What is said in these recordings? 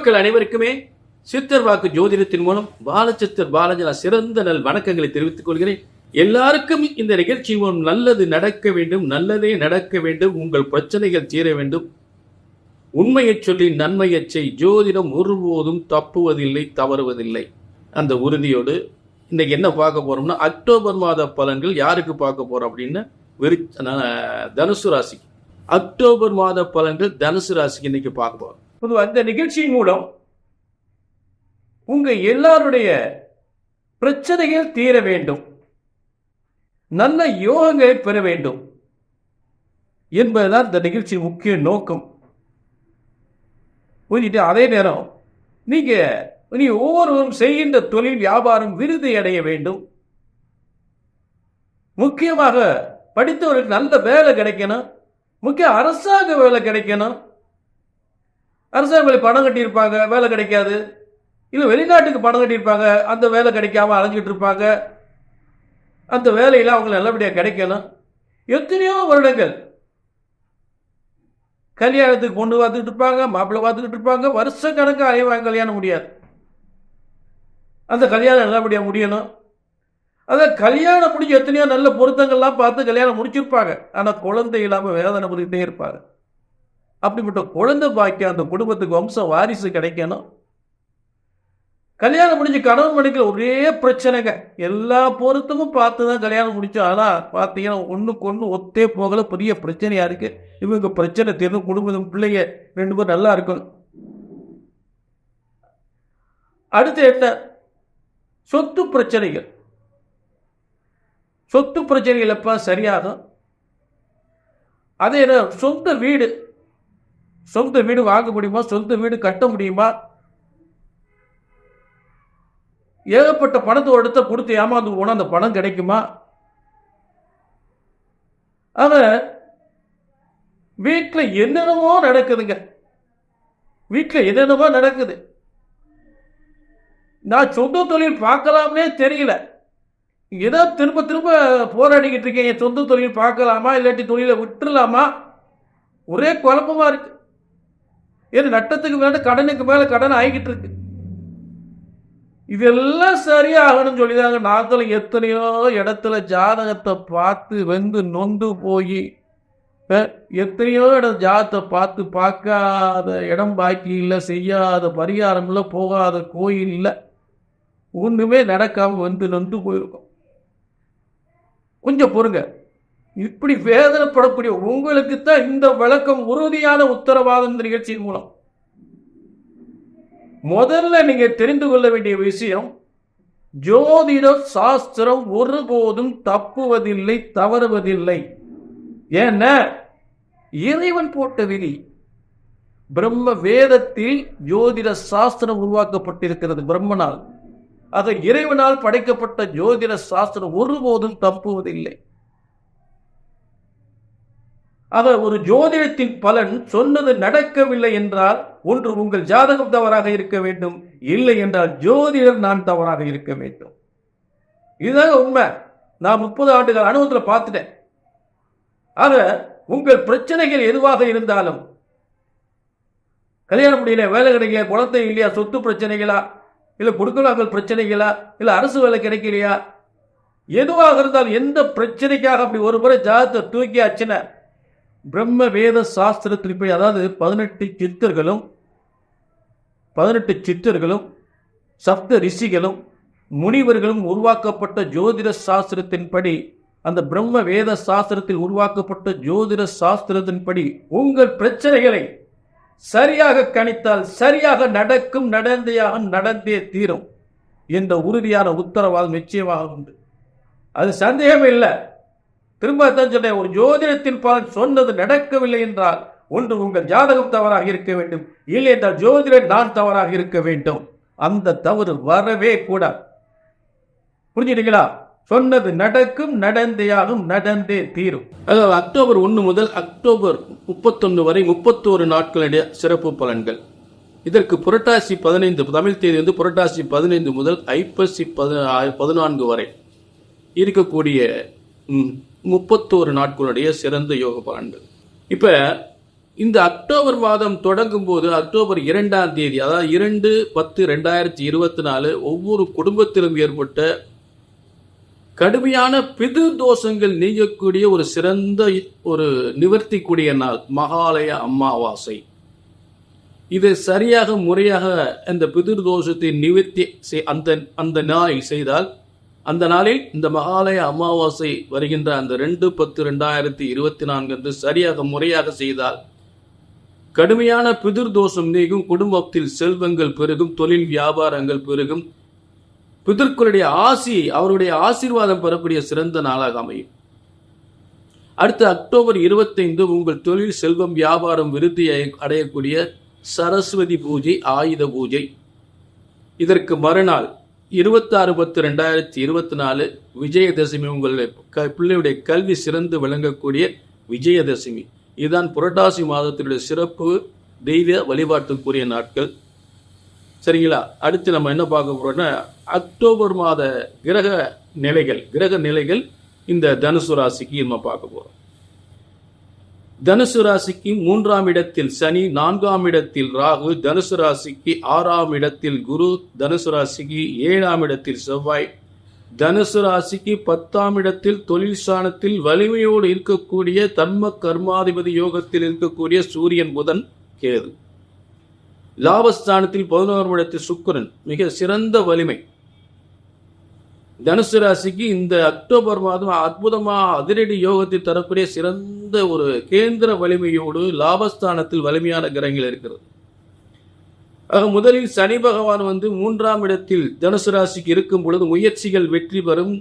மக்கள் அனைவருக்குமே சித்தர் வாக்கு ஜோதிடத்தின் மூலம் பாலச்சித்தர் பாலாஜி சிறந்த நல் வணக்கங்களை தெரிவித்துக் கொள்கிறேன். எல்லாருக்கும் இந்த நிகழ்ச்சி மூலம் நல்லது நடக்க வேண்டும், நல்லதே நடக்க வேண்டும், உங்கள் பிரச்சனைகள் தீர வேண்டும், உண்மையை சொல்லி நன்மையை செய், ஜோதிடம் ஒருபோதும் தப்புவதில்லை, தவறுவதில்லை. அந்த உறுதியோடு இன்னைக்கு என்ன பார்க்க போறோம்னா, அக்டோபர் மாத பலன்கள் யாருக்கு பார்க்க போறோம் அப்படின்னா தனுசு ராசிக்கு. அக்டோபர் மாத பலன்கள் தனுசு ராசிக்கு இன்னைக்கு பார்க்க போறோம். பொதுவாக அந்த நிகழ்ச்சியின் மூலம் உங்க எல்லாருடைய பிரச்சனைகள் தீர வேண்டும், நல்ல யோகங்களை பெற வேண்டும் என்பதுதான் இந்த நிகழ்ச்சியின் முக்கிய நோக்கம். புரிஞ்சுட்டு அதே நேரம் நீ ஒவ்வொருவரும் செய்கின்ற தொழில் வியாபாரம் விருதை அடைய வேண்டும். முக்கியமாக படித்தவர்களுக்கு நல்ல வேலை கிடைக்கணும், முக்கிய அரசாங்க வேலை கிடைக்கணும். அரசாங்க வேலை பணம் கட்டியிருப்பாங்க, வேலை கிடைக்காது. இல்லை வெளிநாட்டுக்கு பணம் கட்டியிருப்பாங்க, அந்த வேலை கிடைக்காம அலைஞ்சிட்டு இருப்பாங்க. அந்த வேலையில் அவங்களுக்கு நல்லபடியாக கிடைக்கணும். எத்தனையோ வருடங்கள் கல்யாணத்துக்கு பொண்ணு பார்த்துக்கிட்டு இருப்பாங்க, மாப்பிள்ளை பார்த்துக்கிட்டு இருப்பாங்க, வருஷ கணக்காக அலைவாங்க, கல்யாணம் முடியாது. அந்த கல்யாணம் நல்லபடியாக முடியணும். அதை கல்யாணம் முடிஞ்சு எத்தனையோ நல்ல பொருத்தங்கள்லாம் பார்த்து கல்யாணம் முடிச்சிருப்பாங்க. ஆனால் குழந்தை இல்லாமல் வேதனை புரிஞ்சுட்டே இருப்பாங்க. அப்படிப்பட்ட குழந்தை பாக்கியம் அந்த குடும்பத்துக்கு வம்சம் வாரிசு கிடைக்கணும். கல்யாணம் முடிஞ்சு கணவன் மனைவிக்கு ஒரே பிரச்சனைங்க, எல்லா பொருத்தமும் பார்த்து தான் கல்யாணம் முடிச்சோம். ஆனால் பார்த்தீங்கன்னா ஒன்றுக்கு ஒன்று ஒத்தே போகல, பெரிய பிரச்சனையாக இருக்கு. இவங்க பிரச்சனை தீர்ந்து குடும்பம் பிள்ளைங்க 2 பேரும் நல்லா இருக்கணும். அடுத்து என்ன? சொத்து பிரச்சனைகள். சொத்து பிரச்சனைகள் எப்ப சரியாகும்? அதே சொந்த வீடு வாங்க முடியுமா? சொந்த வீடு கட்ட முடியுமா? ஏகப்பட்ட பணத்தை எடுத்த கொடுத்து ஏமாந்து போனா அந்த பணம் கிடைக்குமா? ஆனா வீட்டில் என்னென்னமோ நடக்குதுங்க, வீட்டில் என்னென்னமோ நடக்குது. நான் சொந்த தொழில் பார்க்கலாம்னே தெரியல. ஏதோ திரும்ப திரும்ப போராடிக்கிட்டு இருக்கேன், என் சொந்த தொழில் பார்க்கலாமா இல்லாட்டி தொழிலை விட்டுலாமா, ஒரே குழப்பமா இருக்கு. ஏன்னா நட்டத்துக்கு மேல கடனுக்கு மேல கடன் ஆகிக்கிட்டு இருக்கு. இதெல்லாம் சரியாகணும்னு சொல்லிதாங்க நாங்களும் எத்தனையோ இடத்துல ஜாதகத்தை பார்த்து வெந்து நொந்து போய், எத்தனையோ இடம் ஜாதகத்தை பார்த்து பார்க்காத இடம் பாக்கி இல்லை, செய்யாத பரிகாரம் இல்லை, போகாத கோயில் இல்லை, ஒன்றுமே நடக்காம வந்து நொந்து போயிருக்கோம். கொஞ்சம் பொறுங்க. இப்படி வேதனைப்படக்கூடிய உங்களுக்கு தான் இந்த விளக்கம் உறுதியான உத்தரவாதம் இந்த நிகழ்ச்சியின் மூலம். முதல்ல நீங்க தெரிந்து கொள்ள வேண்டிய விஷயம், ஜோதிட சாஸ்திரம் ஒருபோதும் தப்புவதில்லை, தவறுவதில்லை. ஏன்னா இறைவன் போட்ட விதி. பிரம்ம வேதத்தில் ஜோதிட சாஸ்திரம் உருவாக்கப்பட்டிருக்கிறது பிரம்மனால். அது இறைவனால் படைக்கப்பட்ட ஜோதிட சாஸ்திரம் ஒருபோதும் தப்புவதில்லை. ஆக ஒரு ஜோதிடத்தின் பலன் சொன்னது நடக்கவில்லை என்றால் ஒன்று உங்கள் ஜாதகம் தவறாக இருக்க வேண்டும், இல்லை என்றால் ஜோதிடர் நான் தவறாக இருக்க வேண்டும். இதுதான் உண்மை. நான் 30 ஆண்டுகள் அனுபவத்தில் பார்த்துட்டேன். ஆக உங்கள் பிரச்சனைகள் எதுவாக இருந்தாலும், கல்யாணம் முடியல, வேலை கிடைக்கல, குழந்தை இல்லையா, சொத்து பிரச்சனைகளா, இல்லை கொடுக்கலாமல் பிரச்சனைகளா, இல்லை அரசு வேலை கிடைக்கலையா, எதுவாக இருந்தாலும் எந்த பிரச்சனைக்காக அப்படி ஒரு முறை ஜாதகத்தை தூக்கியாச்சுன்னா பிரம்ம வேத சாஸ்திரத்தில் போய், அதாவது 18 சித்தர்களும் சப்த ரிஷிகளும் முனிவர்களும் உருவாக்கப்பட்ட ஜோதிட சாஸ்திரத்தின்படி, அந்த பிரம்ம வேத சாஸ்திரத்தில் உருவாக்கப்பட்ட ஜோதிட சாஸ்திரத்தின்படி உங்கள் பிரச்சனைகளை சரியாக கணித்தால் சரியாக நடக்கும், நடந்தே தீரும் என்ற உறுதியான உத்தரவாதம் நிச்சயமாக உண்டு. அது சந்தேகமே இல்லை. திரும்ப தான் சொன்னேன், ஒரு ஜோதிடத்தின் பலன் சொன்னது நடக்கவில்லை என்றால் ஒன்று உங்கள் ஜாதகம் தவறாக இருக்க வேண்டும், இல்லை என்றால் ஜோதிடர் நான் தவறாக இருக்க வேண்டும். அந்த தவறு வரவே கூடாது. புரிஞ்சுட்டீங்களா? சொன்னது நடக்கும், நடந்தே தீரும். அதாவது அக்டோபர் 1 முதல் அக்டோபர் 31 வரை 31 நாட்களுடைய சிறப்பு பலன்கள். இதற்கு புரட்டாசி 15 தமிழ் தேதி வந்து புரட்டாசி 15 முதல் ஐப்பசி 14 வரை இருக்கக்கூடிய 31 நாட்களுடைய சிறந்த யோக பலன்கள். இப்ப இந்த அக்டோபர் மாதம் தொடங்கும் போது அக்டோபர் 2ஆம் தேதி, அதாவது 2/10/2024 ஒவ்வொரு குடும்பத்திலும் ஏற்பட்ட கடுமையான பிதிர் தோஷங்கள் நீங்கக்கூடிய ஒரு சிறந்த ஒரு நிவர்த்தி கூடிய நாள் மகாலய அமாவாசை. இதை சரியாக முறையாக அந்த பிதிர் தோஷத்தை நிவர்த்தி அந்த நாளில் செய்தால், அந்த நாளில் இந்த மகாலய அமாவாசை வருகின்ற அந்த 2/10/2024 அன்று சரியாக முறையாக செய்தால் கடுமையான பிதிர் தோஷம் நீங்கும், குடும்பத்தில் செல்வங்கள் பெருகும், தொழில் வியாபாரங்கள் பெருகும், பிதர்களுடைய ஆசி, அவருடைய ஆசீர்வாதம் பெறக்கூடிய சிறந்த நாளாக அமையும். அடுத்து அக்டோபர் 25 உங்கள் தொழில், செல்வம், வியாபாரம் விருத்தி அடையக்கூடிய சரஸ்வதி பூஜை, ஆயுத பூஜை. இதற்கு மறுநாள் 26/10/2024 விஜயதசமி, உங்கள் பிள்ளையுடைய கல்வி சிறந்து விளங்கக்கூடிய விஜயதசமி. இதுதான் புரட்டாசி மாதத்தினுடைய சிறப்பு தெய்வ வழிபாட்டுக்குரிய நாட்கள். சரிங்களா? அடுத்து நம்ம என்ன பார்க்க போறோம்னா, அக்டோபர் மாத கிரக நிலைகள் இந்த தனுசு ராசிக்கு நம்ம பார்க்க போறோம். தனுசு ராசிக்கு 3ஆம் இடத்தில் சனி, 4ஆம் இடத்தில் ராகு, தனுசு ராசிக்கு 6ஆம் இடத்தில் குரு, தனுசு ராசிக்கு 7ஆம் இடத்தில் செவ்வாய், தனுசு ராசிக்கு 10ஆம் இடத்தில் தொழில் ஸ்தானத்தில் வலிமையோடு இருக்கக்கூடிய தர்ம கர்மாதிபதி யோகத்தில் இருக்கக்கூடிய சூரியன், புதன், கேது, லாபஸ்தானத்தில் 11ஆம் இடத்தில் சுக்கிரன், மிக சிறந்த வலிமை. தனுசு ராசிக்கு இந்த அக்டோபர் மாதம் அற்புதமா அதிரடி யோகத்தை தரக்கூடிய சிறந்த ஒரு கேந்திர வலிமையோடு லாபஸ்தானத்தில் வலிமையான கிரகங்கள் இருக்கிறது. ஆக முதலில் சனி பகவான் 3ஆம் இடத்தில் தனுசு ராசிக்கு இருக்கும் பொழுது முயற்சிகள் வெற்றி பெறும்,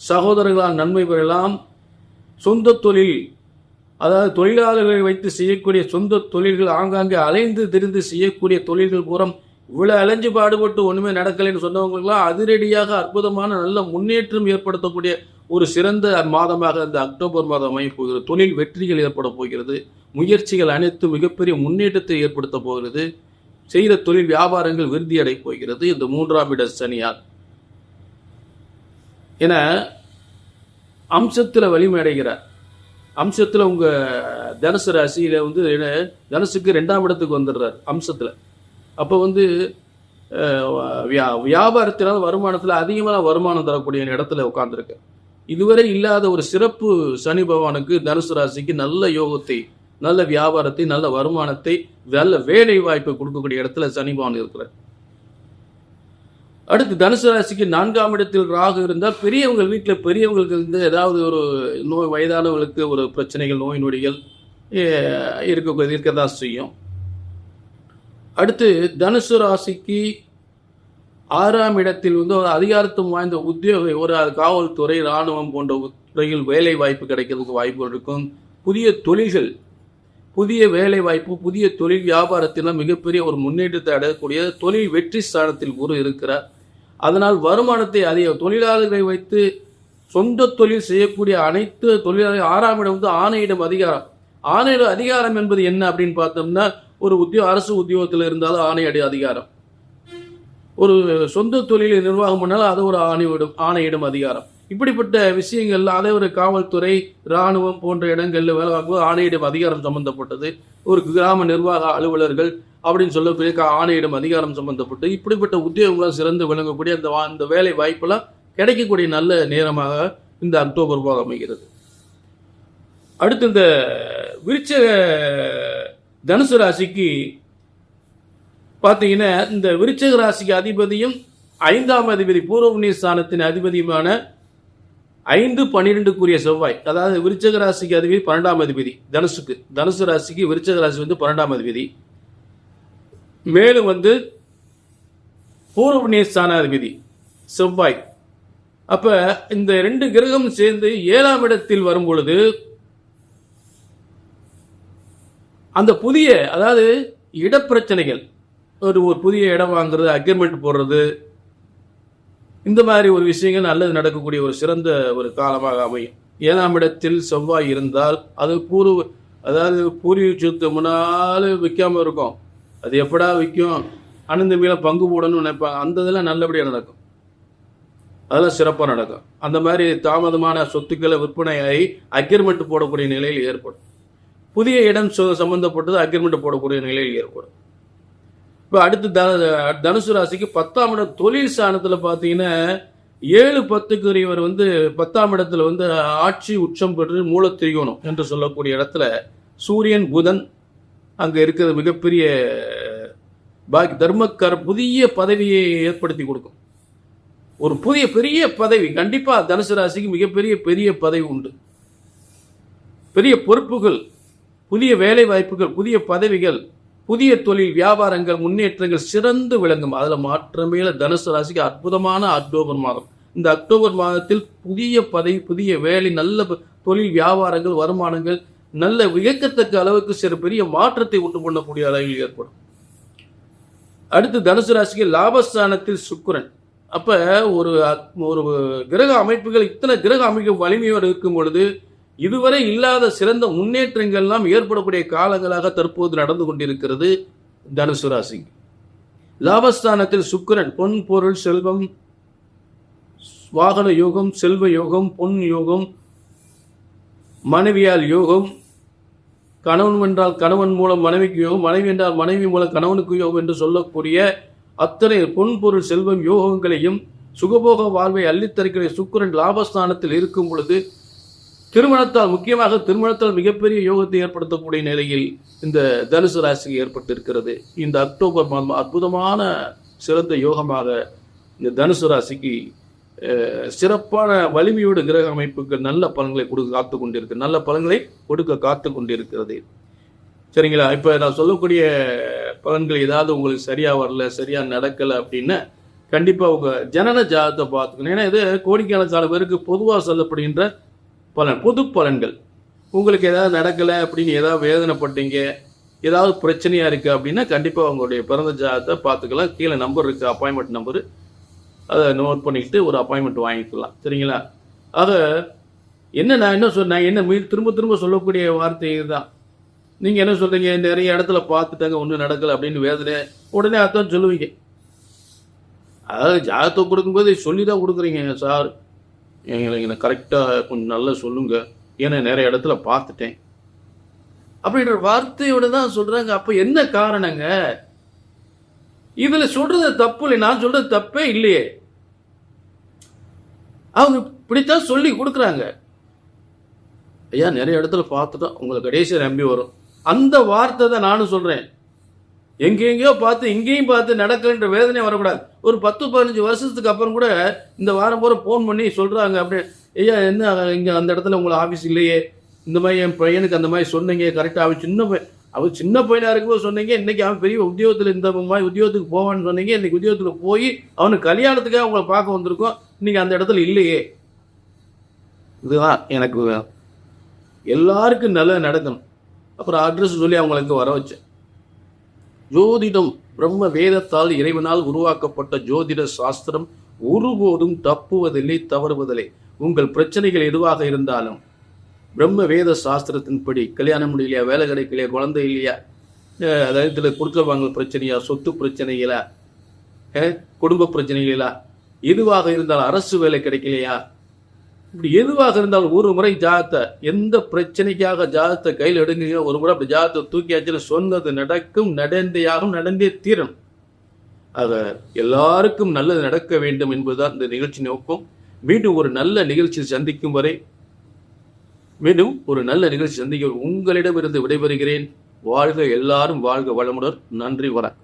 சகோதரர்களால் நன்மை பெறலாம், சொந்த தொழில், அதாவது தொழிலாளர்களை வைத்து செய்யக்கூடிய சொந்த தொழில்கள், ஆங்காங்கே அலைந்து திரிந்து செய்யக்கூடிய தொழில்கள் பூரம் இவ்வளவு அலைஞ்சு பாடுபட்டு ஒண்ணுமே நடக்கலைன்னு சொன்னவங்களுக்கெல்லாம் அதிரடியாக அற்புதமான நல்ல முன்னேற்றம் ஏற்படுத்தக்கூடிய ஒரு சிறந்த மாதமாக இந்த அக்டோபர் மாதம் அமைய போகிறது. தொழில் வெற்றிகள் ஏற்பட போகிறது, முயற்சிகள் அனைத்து மிகப்பெரிய முன்னேற்றத்தை ஏற்படுத்த போகிறது, செய்த தொழில் வியாபாரங்கள் விருத்தி அடைய போகிறது இந்த 3ஆம் இட சனியால். என அம்சத்தில் வலிமை அடைகிறார். அம்சத்தில் உங்க தனுசு ராசியில தனுசுக்கு 2ஆம் இடத்துக்கு வந்துடுறார் அம்சத்தில். அப்போ வியாபாரத்தினால வருமானத்தில் அதிகமான வருமானம் தரக்கூடிய இடத்துல உட்கார்ந்துருக்கு. இதுவரை இல்லாத ஒரு சிறப்பு சனி பகவானுக்கு தனுசு ராசிக்கு நல்ல யோகத்தை, நல்ல வியாபாரத்தை, நல்ல வருமானத்தை, நல்ல வேலை வாய்ப்பை கொடுக்கக்கூடிய இடத்துல சனி பகவான் இருக்கிறார். அடுத்து தனுசு ராசிக்கு 4ஆம் இடத்தில் ராகு இருந்தால் பெரியவங்கள் வீட்டில் பெரியவங்களுக்கு ஏதாவது ஒரு நோய், வயதானவர்களுக்கு ஒரு பிரச்சனைகள், நோய் நொடிகள் இருக்கதான் செய்யும். அடுத்து தனுசு ராசிக்கு 6ஆம் இடத்தில் ஒரு அதிகாரத்துவம் வாய்ந்த உத்தியோக, ஒரு காவல்துறை, இராணுவம் போன்ற துறையில் வேலை வாய்ப்பு கிடைக்கிறதுக்கு வாய்ப்பு இருக்கும். புதிய தொழில்கள், புதிய வேலை வாய்ப்பு, புதிய தொழில் வியாபாரத்தினால் மிகப்பெரிய ஒரு முன்னேற்றத்தை அடையக்கூடிய தொழில் வெற்றி ஸ்தானத்தில் குரு இருக்கிறார். அதனால் வருமானத்தை அதிக தொழிலாளர்களை வைத்து சொந்த தொழில் செய்யக்கூடிய அனைத்து தொழிலாளர்கள். 6ஆம் இடம் ஆணையிடம் அதிகாரம். ஆணையிட அதிகாரம் என்பது என்ன அப்படின்னு பார்த்தோம்னா, ஒரு அரசு உத்தியோகத்தில் இருந்தாலும் ஆணையிட அதிகாரம், ஒரு சொந்த தொழிலை நிர்வாகம் பண்ணாலும் அது ஒரு ஆணையிடும் அதிகாரம். இப்படிப்பட்ட விஷயங்கள்ல அதே ஒரு காவல்துறை, இராணுவம் போன்ற இடங்கள்ல வேலை பார்க்கும்போது ஆணையிடும் அதிகாரம் சம்பந்தப்பட்டது. ஒரு கிராம நிர்வாக அலுவலர்கள் அப்படின்னு சொல்லக்கூடிய ஆணையிடும் அதிகாரம் சம்பந்தப்பட்டு இப்படிப்பட்ட உத்தியோகங்களாம் சிறந்து விளங்கக்கூடிய அந்த வேலை வாய்ப்பெல்லாம் கிடைக்கக்கூடிய நல்ல நேரமாக இந்த அக்டோபர் மாதம் அமைகிறது. அடுத்து இந்த விருச்சிக தனுசு ராசிக்கு பார்த்தீங்கன்னா, இந்த விருச்சிக ராசிக்கு அதிபதியும் 5ஆம் அதிபதி பூர்வ புண்ணிய ஸ்தானத்தின் அதிபதியுமான 5-12 செவ்வாய், அதாவது விருச்சிக ராசிக்கு அதிபதி 12ஆம் அதிபதி தனுசுக்கு. தனுசு ராசிக்கு விருச்சிக ராசி 12ஆம் அதிபதி, மேலும் பூர்வ புண்ணிய ஸ்தான அதிபதி செவ்வாய். அப்ப இந்த 2 கிரகம் சேர்ந்து 7ஆம் இடத்தில் வரும் பொழுது அந்த புதிய, அதாவது இடப்பிரச்சனைகள், ஒரு புதிய இடம் வாங்குறது, அக்ரிமெண்ட் போடுறது, இந்த மாதிரி ஒரு விஷயங்கள் நல்லது நடக்கக்கூடிய ஒரு சிறந்த ஒரு காலமாக அமையும். 7ஆம் இடத்தில் செவ்வாய் இருந்தால் அது பூர்வீக சொத்து முன்னால விற்காம இருக்கும், அது எப்படா விற்கும், அனந்த மேல பங்கு போடணும்னு நினைப்பாங்க. அந்த இதெல்லாம் நல்லபடியாக நடக்கும், அதெல்லாம் சிறப்பாக நடக்கும். அந்த மாதிரி தாமதமான சொத்துக்களை விற்பனையாகி அக்ரிமெண்ட் போடக்கூடிய நிலையில் ஏற்படும். புதிய இடம் சம்பந்தப்பட்டது அக்ரிமெண்ட் போடக்கூடிய நிலையில் ஏற்படும். இப்போ அடுத்து தனுசு ராசிக்கு 10ஆம் இடம் தொழில் ஸ்தானத்தில் பார்த்தீங்கன்னா 7-10க்குரியவர் 10ஆம் இடத்துல ஆட்சி உச்சம் பெற்று மூலத்திரிகோணம் என்று சொல்லக்கூடிய இடத்துல சூரியன் புதன் அங்கே இருக்கிறது மிகப்பெரிய தர்மக்கார புதிய பதவியை ஏற்படுத்தி கொடுக்கும். ஒரு பெரிய பதவி கண்டிப்பாக தனுசு ராசிக்கு பெரிய பதவி உண்டு. பெரிய பொறுப்புகள், புதிய வேலை வாய்ப்புகள், புதிய பதவிகள், புதிய தொழில் வியாபாரங்கள், முன்னேற்றங்கள் சிறந்து விளங்கும். அதில் மாற்றமே தனுசு ராசிக்கு அற்புதமான அக்டோபர் மாதம். இந்த அக்டோபர் மாதத்தில் புதிய பதவி, புதிய வேலை, நல்ல தொழில் வியாபாரங்கள், வருமானங்கள் நல்ல வியக்கத்தக்க அளவுக்கு சில பெரிய மாற்றத்தை உண்டு பண்ணக்கூடிய அளவில் ஏற்படும். அடுத்து தனுசு ராசிக்கு லாபஸ்தானத்தில் சுக்கிரன். அப்ப ஒரு கிரக அமைப்புகள், இத்தனை கிரக அமைப்பு வலிமையோடு இருக்கும் பொழுது இதுவரை இல்லாத சிறந்த முன்னேற்றங்கள்லாம் ஏற்படக்கூடிய காலங்களாக தற்போது நடந்து கொண்டிருக்கிறது தனுசு ராசிக்கு. லாபஸ்தானத்தில் சுக்கிரன் பொன் பொருள் செல்வம், வாகன யோகம், செல்வ யோகம், பொன் யோகம், மனைவியால் யோகம், கணவன் என்றால் கணவன் மூலம் மனைவிக்கு யோகம், மனைவி என்றால் மனைவி மூலம் கணவனுக்கு யோகம் என்று சொல்லக்கூடிய அத்தனை பொன் பொருள் செல்வம் யோகங்களையும் சுகபோக வாழ்வை அள்ளித்தருக்கிற சுக்கிரன் லாபஸ்தானத்தில் இருக்கும் பொழுது முக்கியமாக திருமணத்தால் மிகப்பெரிய யோகத்தை ஏற்படுத்தக்கூடிய நிலையில் இந்த தனுசு ராசிக்கு ஏற்பட்டிருக்கிறது. இந்த அக்டோபர் மாதம் அற்புதமான சிறந்த யோகமாக இந்த தனுசு ராசிக்கு சிறப்பான வலிமையோடு கிரக அமைப்புகள் நல்ல பலன்களை கொடுக்க காத்து கொண்டிருக்கிறது. சரிங்களா? இப்போ நான் சொல்லக்கூடிய பலன்கள் ஏதாவது உங்களுக்கு சரியா வரல, சரியா நடக்கலை அப்படின்னா கண்டிப்பாக உங்கள் ஜனன ஜாதகத்தை பார்த்துக்கணும். ஏன்னா இது கோடிக்கணக்கான பேருக்கு பொதுவாக சொல்லப்படுகின்ற பொது பலன்கள். உங்களுக்கு ஏதாவது நடக்கலை அப்படின்னு ஏதாவது வேதனைப்பட்டீங்க, ஏதாவது பிரச்சனையாக இருக்குது அப்படின்னா கண்டிப்பாக உங்களுடைய பிறந்த ஜாதகத்தை பார்த்துக்கலாம். கீழே நம்பர் இருக்குது, அப்பாயின்மெண்ட் நம்பரு, அதை நோட் பண்ணிக்கிட்டு ஒரு அப்பாயின்மெண்ட் வாங்கிக்கலாம். சரிங்களா? ஆக நான் என்ன சொன்னேன், என்ன திரும்ப திரும்ப சொல்லக்கூடிய வார்த்தை தான். நீங்கள் என்ன சொல்கிறீங்க, நிறைய இடத்துல பார்த்துட்டாங்க ஒன்றும் நடக்கலை அப்படின்னு வேதனை உடனே அதான் சொல்லுவீங்க. அதாவது ஜாதகத்தை கொடுக்கும்போது சொல்லி தான் கொடுக்குறீங்க. சார் எங்களை கரெக்டாக கொஞ்சம் நல்லா சொல்லுங்க, ஏன்னா நிறைய இடத்துல பார்த்துட்டேன் அப்படின்ற வார்த்தையோட தான் சொல்கிறாங்க. அப்போ என்ன காரணங்க? இதில் சொல்கிறது தப்பு இல்லை, நான் சொல்கிறது தப்பே இல்லையே. அவங்க இப்படித்தான் சொல்லி கொடுக்குறாங்க. ஐயா நிறைய இடத்துல பார்த்துட்டோம், உங்களை கடைசியாக நம்பி வரும். அந்த வார்த்தை தான் நானும் சொல்கிறேன். எங்கெங்கேயோ பார்த்து இங்கேயும் பார்த்து நடக்கலன்ற வேதனை வரக்கூடாது. ஒரு 10-15 வருஷத்துக்கு அப்புறம் கூட இந்த வாரம் பூரா ஃபோன் பண்ணி சொல்கிறாங்க, அப்படியே ஐயா என்ன இங்கே அந்த இடத்துல உங்களை ஆஃபீஸ் இல்லையே, இந்த மாதிரி என் பையனுக்கு அந்த மாதிரி சொன்னீங்க கரெக்டாக, அவர் சின்ன பையனாக இருக்கும்போது சொன்னீங்க, இன்றைக்கி அவன் பெரிய உத்தியோகத்தில் இந்த மாதிரி உத்தியோகத்துக்கு போவான்னு சொன்னீங்க, இன்றைக்கி உத்தியோகத்தில் போய் அவனுக்கு கல்யாணத்துக்காக அவங்கள பார்க்க வந்திருக்கோம், இன்றைக்கி அந்த இடத்துல இல்லையே. இதுதான் எனக்கு எல்லாருக்கும் நல்லது நடக்கணும். அப்புறம் அட்ரஸ் சொல்லி அவங்களுக்கு வர வச்சேன். ஜோதிடம் பிரம்ம வேதத்தால் இறைவனால் உருவாக்கப்பட்ட ஜோதிட சாஸ்திரம் ஒருபோதும் தப்புவதில்லை, தவறுவதில்லை. உங்கள் பிரச்சனைகள் எதுவாக இருந்தாலும் பிரம்ம வேத சாஸ்திரத்தின்படி கல்யாணம் முடியலையா, வேலை கிடைக்கலையா, குழந்தை இல்லையா, அதாவது இதில் கொடுக்கல் வாங்கல் பிரச்சனையா, சொத்து பிரச்சனைகளா, குடும்ப பிரச்சனைகளா, எதுவாக இருந்தாலும் அரசு வேலை கிடைக்கலையா, இப்படி எதுவாக இருந்தாலும் ஒரு முறை ஜாதத்தை, எந்த பிரச்சனைக்காக ஜாதத்தை கையில் எடுங்க, ஒரு முறை அப்படி ஜாதத்தை தூக்கியாச்சுன்னு சொன்னது நடக்கும், நடந்தே தீரணும். ஆக எல்லாருக்கும் நல்லது நடக்க வேண்டும் என்பதுதான் இந்த நிகழ்ச்சி நோக்கம். மீண்டும் ஒரு நல்ல நிகழ்ச்சியில் சந்திக்கும் வரை உங்களிடமிருந்து விடைபெறுகிறேன். வாழ்க, எல்லாரும் வாழ்க வளமுடன். நன்றி, வணக்கம்.